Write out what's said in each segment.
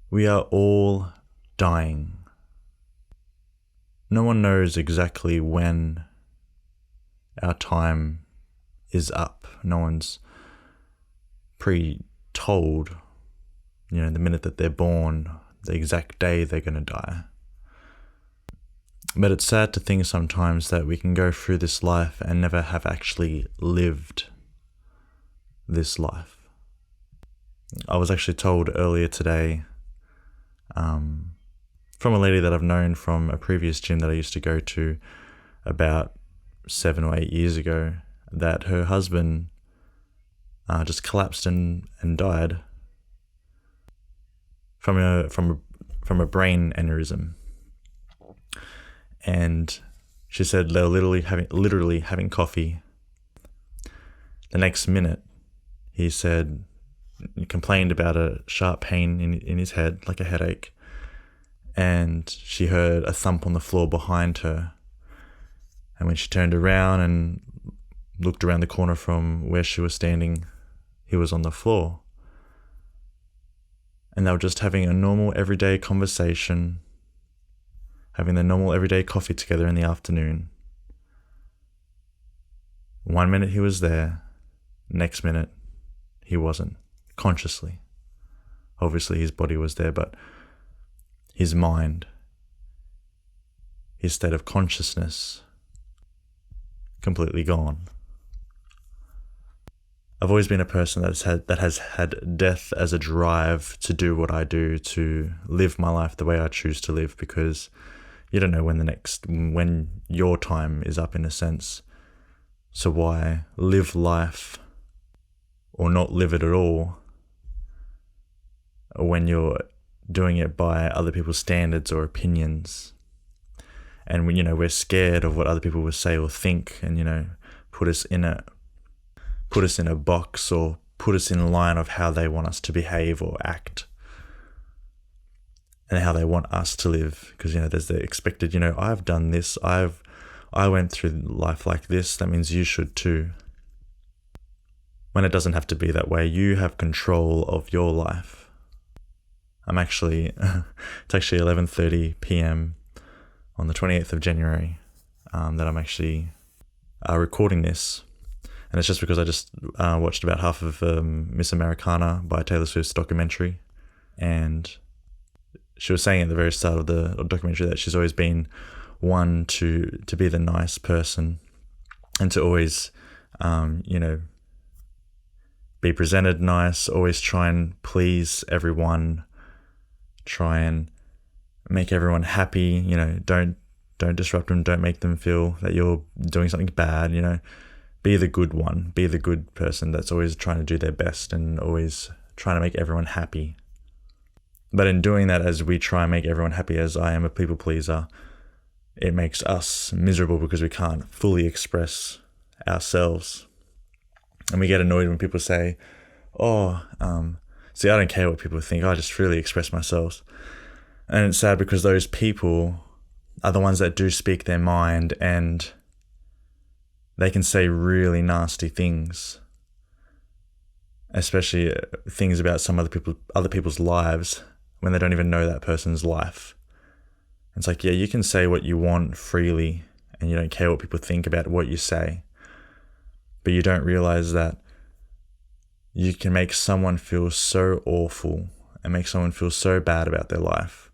We are all dying. No one knows exactly when our time is up. No one's pre-told, the minute that they're born, the exact day they're going to die. But it's sad to think sometimes that we can go through this life and never have actually lived this life. I was actually told earlier today from a lady that I've known from a previous gym that I used to go to about 7 or 8 years ago, that her husband just collapsed and died from a brain aneurysm. And she said they were literally having coffee. The next minute, he complained about a sharp pain in his head, like a headache. And she heard a thump on the floor behind her. And when she turned around and looked around the corner from where she was standing, he was on the floor. And they were just having a normal everyday conversation, having the normal everyday coffee together in the afternoon. 1 minute he was there, next minute he wasn't, consciously. Obviously his body was there, but his mind, his state of consciousness, completely gone. I've always been a person that has had death as a drive to do what I do, to live my life the way I choose to live, because you don't know when your time is up, in a sense. So why live life or not live it at all when you're doing it by other people's standards or opinions? And we're scared of what other people will say or think, and put us in a box, or put us in line of how they want us to behave or act, and how they want us to live. Because there's the expected, I've done this, I went through life like this, that means you should too. When it doesn't have to be that way. You have control of your life. It's actually 11:30 p.m. on the 28th of January that I'm actually recording this. And it's just because I just watched about half of Miss Americana by Taylor Swift's documentary. And she was saying at the very start of the documentary that she's always been one to be the nice person, and to always, be presented nice, always try and please everyone, try and make everyone happy, don't disrupt them, don't make them feel that you're doing something bad, be the good one, be the good person that's always trying to do their best and always trying to make everyone happy. But in doing that, as we try and make everyone happy, as I am a people pleaser, it makes us miserable because we can't fully express ourselves. And we get annoyed when people say, see, I don't care what people think, I just freely express myself. And it's sad because those people are the ones that do speak their mind, and they can say really nasty things, especially things about some other people's lives, when they don't even know that person's life. It's like, yeah, you can say what you want freely, and you don't care what people think about what you say. But you don't realize that you can make someone feel so awful and make someone feel so bad about their life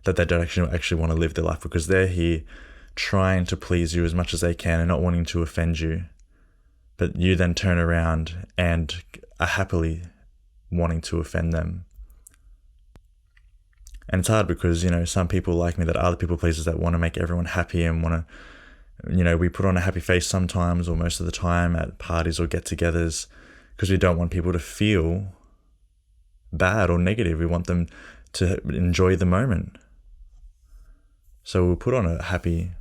that they don't actually want to live their life, because they're here trying to please you as much as they can and not wanting to offend you. But you then turn around and are happily wanting to offend them. And it's hard because, some people like me that are the people pleasers that want to make everyone happy and want to, we put on a happy face sometimes or most of the time at parties or get-togethers, because we don't want people to feel bad or negative. We want them to enjoy the moment. So we'll put on a happy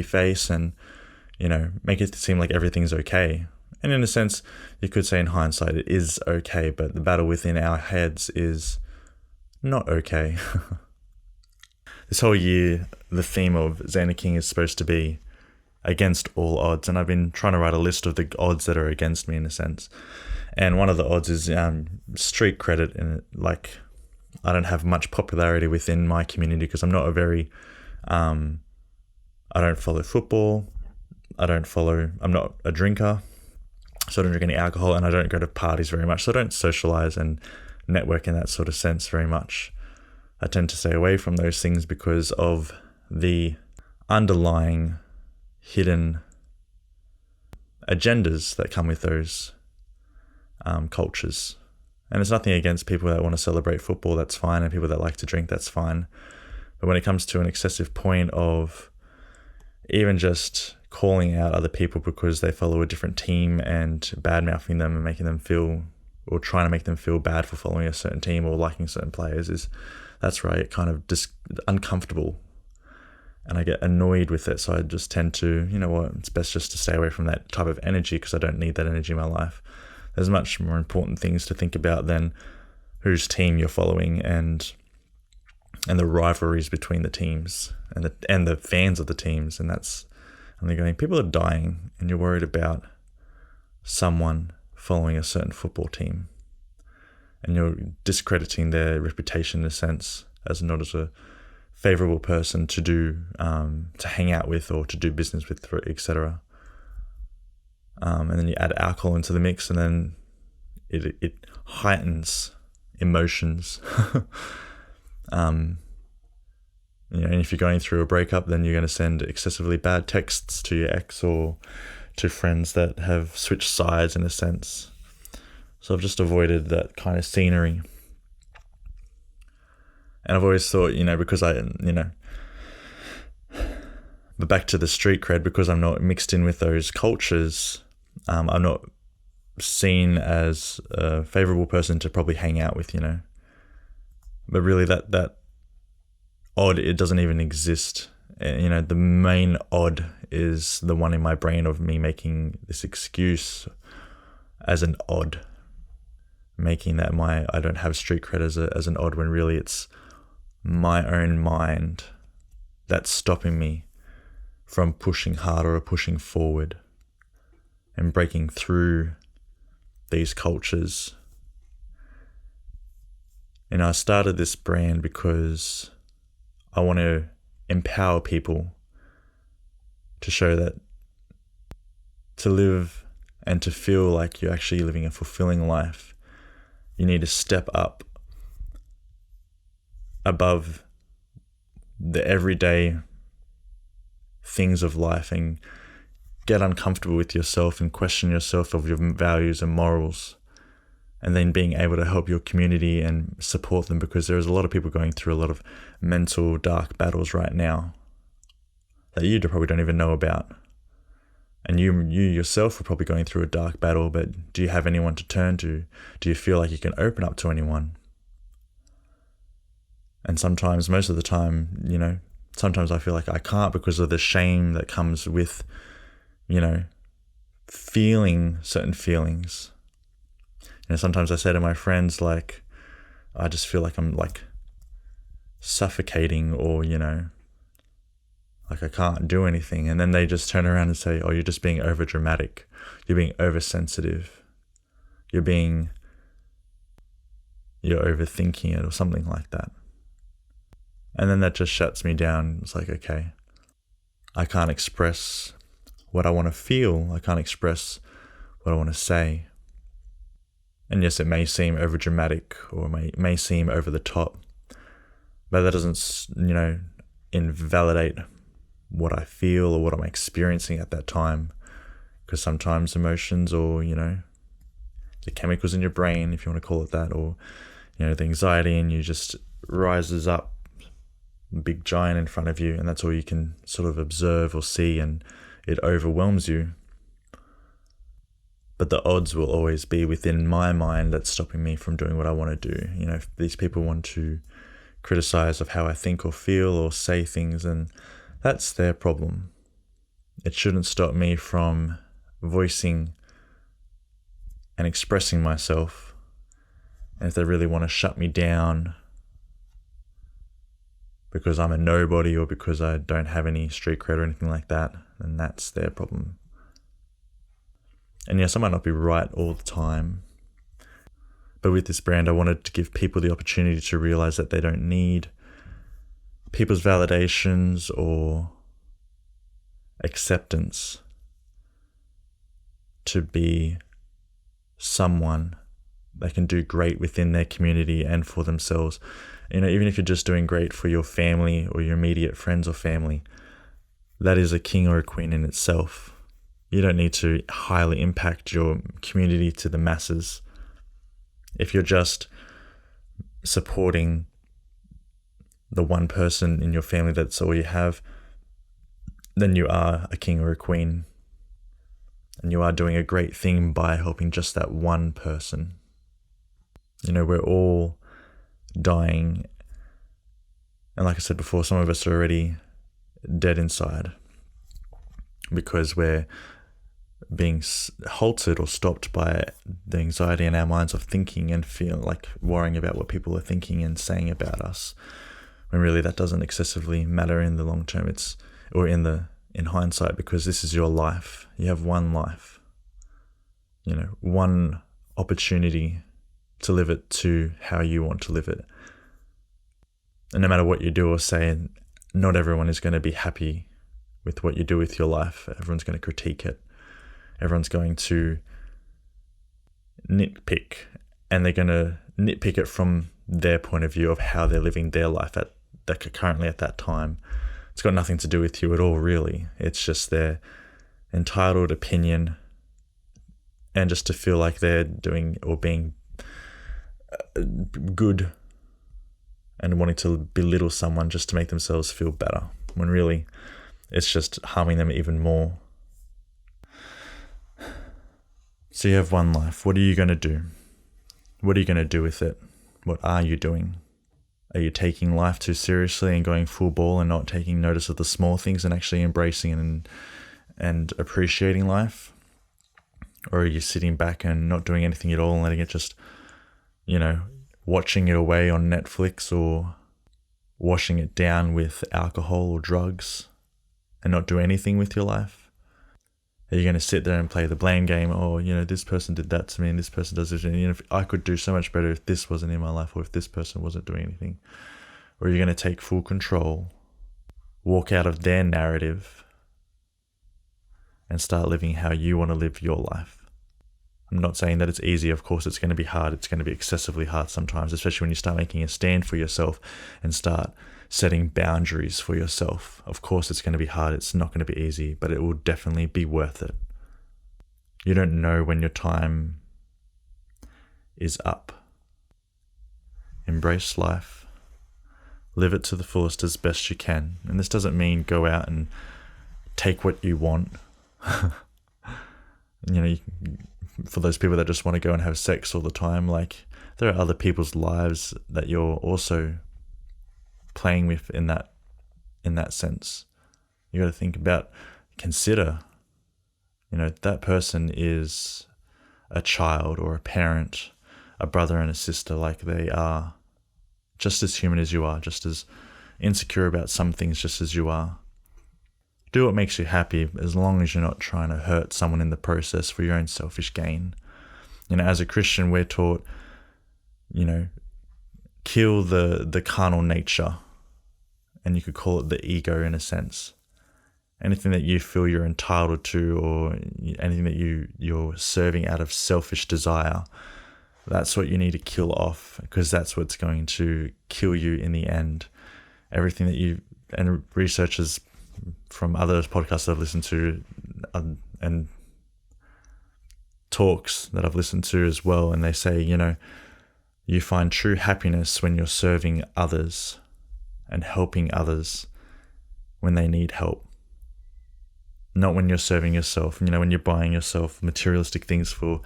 face and, make it seem like everything's okay. And in a sense, you could say in hindsight, it is okay, but the battle within our heads is not okay. This whole year, the theme of Xander King is supposed to be against all odds, and I've been trying to write a list of the odds that are against me, in a sense. And one of the odds is street credit, and I don't have much popularity within my community because I'm not a very, I don't follow football. I'm not a drinker, so I don't drink any alcohol, and I don't go to parties very much. So I don't socialize and network in that sort of sense very much. I tend to stay away from those things because of the underlying hidden agendas that come with those cultures. And it's nothing against people that want to celebrate football, that's fine, and people that like to drink, that's fine. But when it comes to an excessive point of even just calling out other people because they follow a different team and bad-mouthing them and making them feel, or trying to make them feel bad for following a certain team or liking certain players, that's right, kind of uncomfortable. And I get annoyed with it, so I just tend to, you know what, it's best just to stay away from that type of energy because I don't need that energy in my life. There's much more important things to think about than whose team you're following and the rivalries between the teams and the fans of the teams. And they're going, people are dying and you're worried about someone following a certain football team, and you're discrediting their reputation in a sense as not as a favorable person to do to hang out with or to do business with, etc. And then you add alcohol into the mix, and then it heightens emotions. And if you're going through a breakup, then you're going to send excessively bad texts to your ex or to friends that have switched sides in a sense. So I've just avoided that kind of scenery. And I've always thought, because but back to the street cred, because I'm not mixed in with those cultures, I'm not seen as a favorable person to probably hang out with, But really that odd, it doesn't even exist. The main odd is the one in my brain of me making this excuse as an odd, making that I don't have street cred as an odd, when really it's my own mind that's stopping me from pushing harder or pushing forward and breaking through these cultures. I started this brand because I want to empower people to show that to live and to feel like you're actually living a fulfilling life, you need to step up above the everyday things of life and get uncomfortable with yourself and question yourself of your values and morals, and then being able to help your community and support them, because there's a lot of people going through a lot of mental dark battles right now that you probably don't even know about. And you yourself are probably going through a dark battle, but do you have anyone to turn to? Do you feel like you can open up to anyone? And sometimes, most of the time, sometimes I feel like I can't because of the shame that comes with, feeling certain feelings. Sometimes I say to my friends, like, I just feel like I'm like suffocating, or, like I can't do anything. And then they just turn around and say, oh, you're just being over dramatic. You're being oversensitive. You're overthinking it, or something like that. And then that just shuts me down. It's like, okay, I can't express what I want to feel. I can't express what I want to say. And yes, it may seem over dramatic, or may seem over the top, but that doesn't, invalidate what I feel or what I'm experiencing at that time. Because sometimes emotions, or, the chemicals in your brain, if you want to call it that, or, the anxiety in you just rises up, big giant in front of you, and that's all you can sort of observe or see, and it overwhelms you. But the odds will always be within my mind that's stopping me from doing what I want to do. If these people want to criticize of how I think or feel or say things, and that's their problem. It shouldn't stop me from voicing and expressing myself. And if they really want to shut me down because I'm a nobody, or because I don't have any street cred or anything like that, then that's their problem. And yes, I might not be right all the time, But with this brand, I wanted to give people the opportunity to realize that they don't need people's validations or acceptance to be someone that can do great within their community and for themselves. Even if you're just doing great for your family or your immediate friends or family, that is a king or a queen in itself. You don't need to highly impact your community to the masses. If you're just supporting the one person in your family, that's all you have, then you are a king or a queen. And you are doing a great thing by helping just that one person. We're all dying. And like I said before, some of us are already dead inside because we're being halted or stopped by the anxiety in our minds of thinking and feeling like worrying about what people are thinking and saying about us, when really that doesn't excessively matter in the long term. In hindsight, because this is your life. You have one life, one opportunity to live it to how you want to live it. And no matter what you do or say, not everyone is going to be happy with what you do with your life. Everyone's going to critique it. Everyone's going to nitpick, and they're going to nitpick it from their point of view of how they're living their life currently at that time. It's got nothing to do with you at all, really. It's just their entitled opinion, and just to feel like they're doing or being good and wanting to belittle someone just to make themselves feel better, when really it's just harming them even more. So you have one life. What are you going to do? What are you going to do with it? What are you doing? Are you taking life too seriously and going full ball and not taking notice of the small things and actually embracing and appreciating life? Or are you sitting back and not doing anything at all and letting it just, watching it away on Netflix or washing it down with alcohol or drugs and not do anything with your life? Are you going to sit there and play the blame game? Oh, this person did that to me and this person does this. And if I could do so much better if this wasn't in my life or if this person wasn't doing anything. Or are you going to take full control, walk out of their narrative and start living how you want to live your life? I'm not saying that it's easy. Of course, it's going to be hard. It's going to be excessively hard sometimes, especially when you start making a stand for yourself and start setting boundaries for yourself. Of course, it's going to be hard. It's not going to be easy, but it will definitely be worth it. You don't know when your time is up. Embrace life. Live it to the fullest as best you can. And this doesn't mean go out and take what you want. For those people that just want to go and have sex all the time, there are other people's lives that you're also playing with in that sense. You got to think about, consider, that person is a child or a parent, a brother and a sister. They are just as human as you are, just as insecure about some things just as you are. Do what makes you happy, as long as you're not trying to hurt someone in the process for your own selfish gain. As a Christian, we're taught, kill the carnal nature, and you could call it the ego in a sense. Anything that you feel you're entitled to, or anything that you're serving out of selfish desire, that's what you need to kill off, because that's what's going to kill you in the end. Everything that and researchers from other podcasts that I've listened to and talks that I've listened to as well, and they say, you find true happiness when you're serving others and helping others when they need help. Not when you're serving yourself. When you're buying yourself materialistic things for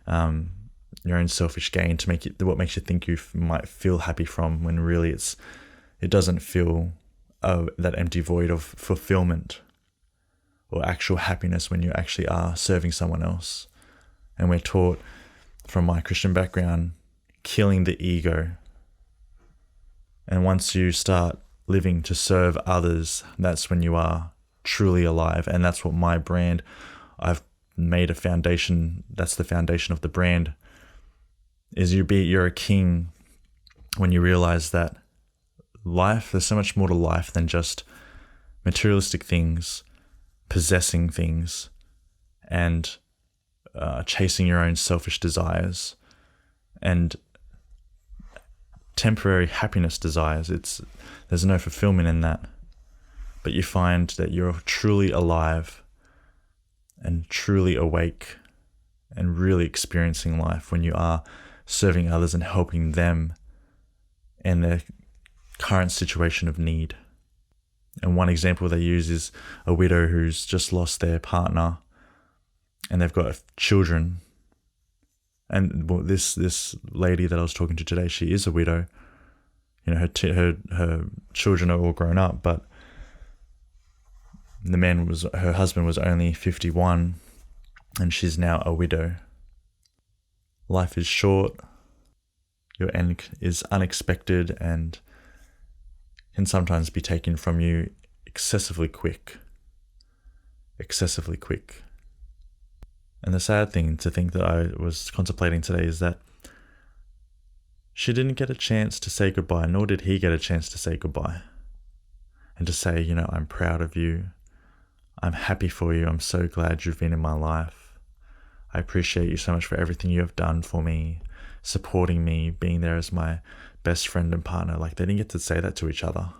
your own selfish gain to make it what makes you think you might feel happy from, when really it doesn't feel that empty void of fulfillment or actual happiness when you actually are serving someone else. And we're taught, from my Christian background, killing the ego. And once you start living to serve others, that's when you are truly alive. And that's what my brand, I've made a foundation. That's the foundation of the brand. is you're a king when you realize that there's so much more to life than just materialistic things, possessing things, and chasing your own selfish desires and temporary happiness desires. There's no fulfillment in that. But you find that you're truly alive and truly awake and really experiencing life when you are serving others and helping them in their current situation of need. And one example they use is a widow who's just lost their partner and they've got children. And this lady that I was talking to today, she is a widow. You know, her children are all grown up, but her husband was only 51 and she's now a widow. Life is short. Your end is unexpected and can sometimes be taken from you excessively quick. And the sad thing to think that I was contemplating today is that she didn't get a chance to say goodbye, nor did he get a chance to say goodbye. And to say, you know, I'm proud of you. I'm happy for you. I'm so glad you've been in my life. I appreciate you so much for everything you have done for me, supporting me, being there as my best friend and partner. Like, they didn't get to say that to each other.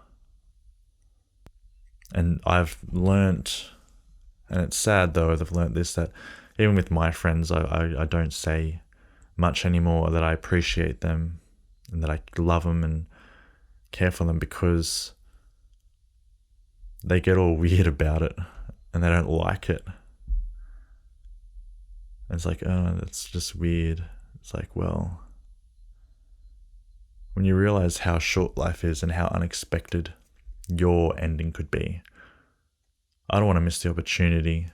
And I've learnt, and it's sad though, I've learnt this, that even with my friends, I don't say much anymore that I appreciate them and that I love them and care for them, because they get all weird about it and they don't like it. And it's like, oh, that's just weird. It's like, well, when you realize how short life is and how unexpected your ending could be, I don't want to miss the opportunity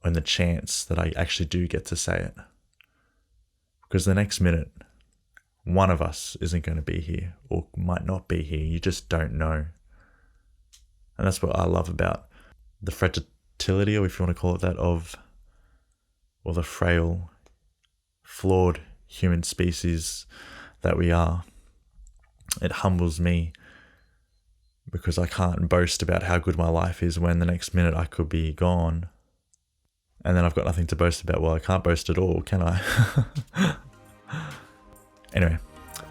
and the chance that I actually do get to say it. Because the next minute, one of us isn't going to be here or might not be here. You just don't know. And that's what I love about the fragility, or if you want to call it that, or the frail, flawed human species that we are. It humbles me because I can't boast about how good my life is when the next minute I could be gone. And then I've got nothing to boast about. Well, I can't boast at all, can I? Anyway,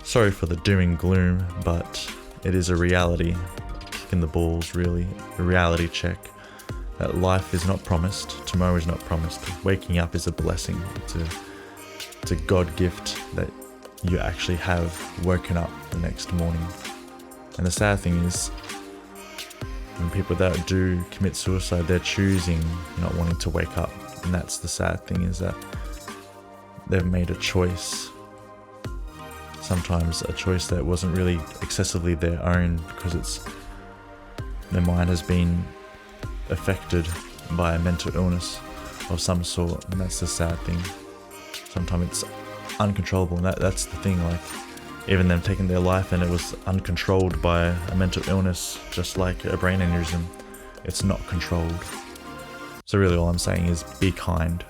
sorry for the doom and gloom, but it is a reality. Kicking the balls, really. A reality check. That life is not promised. Tomorrow is not promised. Waking up is a blessing. It's a God gift that you actually have woken up the next morning. And the sad thing is, when people that do commit suicide, they're choosing not wanting to wake up. And that's the sad thing, is that they've made a choice. Sometimes a choice that wasn't really excessively their own, because their mind has been affected by a mental illness of some sort. And that's the sad thing. Sometimes it's uncontrollable, and that's the thing. Like, even them taking their life and it was uncontrolled by a mental illness, just like a brain aneurysm, it's not controlled. So really all I'm saying is be kind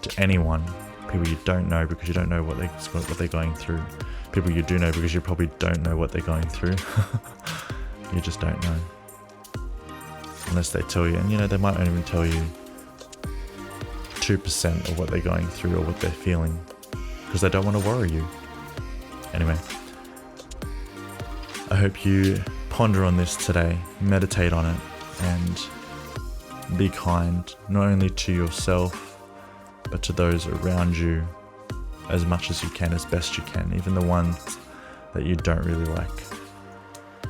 to anyone, people you don't know because you don't know what they're going through, people you do know because you probably don't know what they're going through. You just don't know. Unless they tell you, and they might not even tell you 2% of what they're going through or what they're feeling, because they don't want to worry you. Anyway, I hope you ponder on this today, meditate on it, and be kind, not only to yourself, but to those around you as much as you can, as best you can, even the ones that you don't really like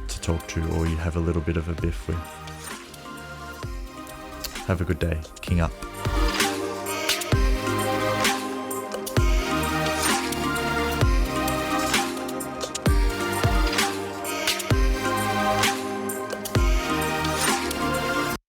to talk to or you have a little bit of a biff with. Have a good day. King up.